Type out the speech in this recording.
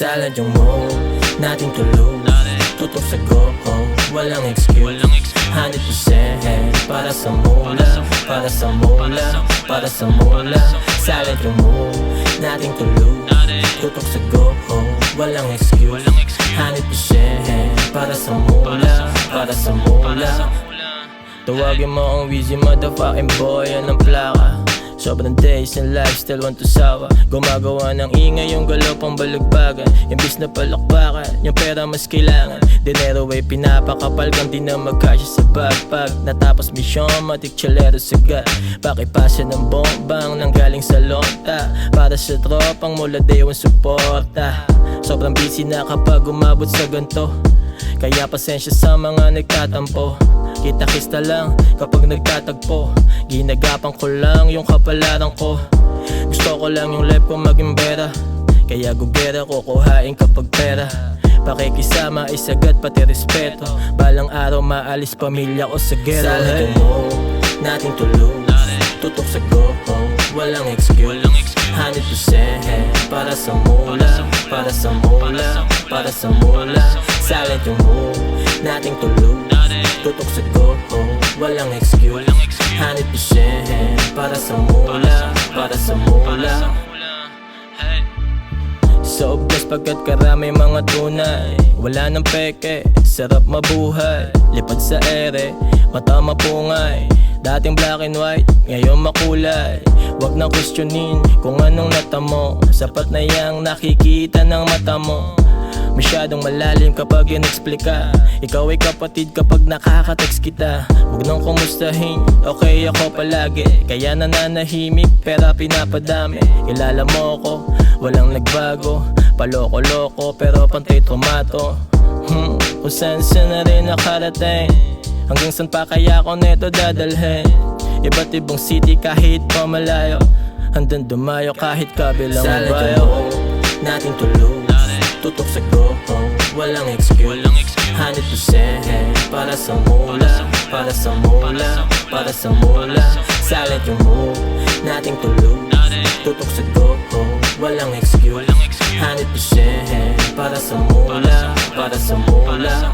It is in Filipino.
Silent yung mood, nating tulog, tutok sa go, walang excuse 100% para sa mula, para sa mula, para sa mula. Silent yung mood, nating tulog, tutok sa go, walang excuse 100% para sa mula, para sa mula. Tawagin mo ang Weezy, motherfucking boy, yan ang plaka. Sobrang days ng lifestyle, want to sawa. Gumagawa ng ingay, yung galaw pang balagbagan. Imbis na palakpakan, yung pera mas kailangan. Dinero ay pinapakapal kang di na magkasya sa backpack. Natapos misyon, matik chalero sagat. Pakipasan ng bombang nang galing sa lonta. Para sa tropang mula day one suporta. Sobrang busy na kapag umabot sa ganto, kaya pasensya sa mga nagtatampo. Kita-kista lang kapag nagtatagpo. Ginagapan ko lang yung kapalaran ko. Gusto ko lang yung life ko maging bera. Kaya gugera ko kuhain kapag pera. Pakikisama ay sagad pati respeto. Balang araw maalis pamilya ko sa gero. Silent yung mood, nating tulog, tutok sa go, walang excuse 100% para sa mula, para sa mula, para sa mula. Silent yung mood, nating tulog, tutok sa go, walang excuse 100% para sa mula, para sa mula. So blessed pagkat karami mga tunay. Wala nang peke, sarap mabuhay. Lipad sa ere, mata mapungay. Dating black and white, ngayon makulay. Wag nang questionin kung anong natamo. Sapat na yang nakikita ng mata mo. Masyadong malalim kapag in-explika. Ikaw ay kapatid kapag nakaka-text kita. Huwag nang kumustahin, okay ako palagi. Kaya nananahimik, pera pinapadami. Kilala mo ko, walang nagbago. Paloko-loko, pero pantay tomato. Kung saan na rin nakarating. Hanggang saan pa kaya ako neto dadalhin. Iba't ibang city kahit pa malayo. Handang dumayo kahit kabilang bayo. Silent yung mood, nating tulog, tutok sa go, walang excuse 100% para sa mula, para sa mula, para sa mula. Silent yung mood, nating tulog, tutok sa go, walang excuse 100% para sa mula, para sa mula.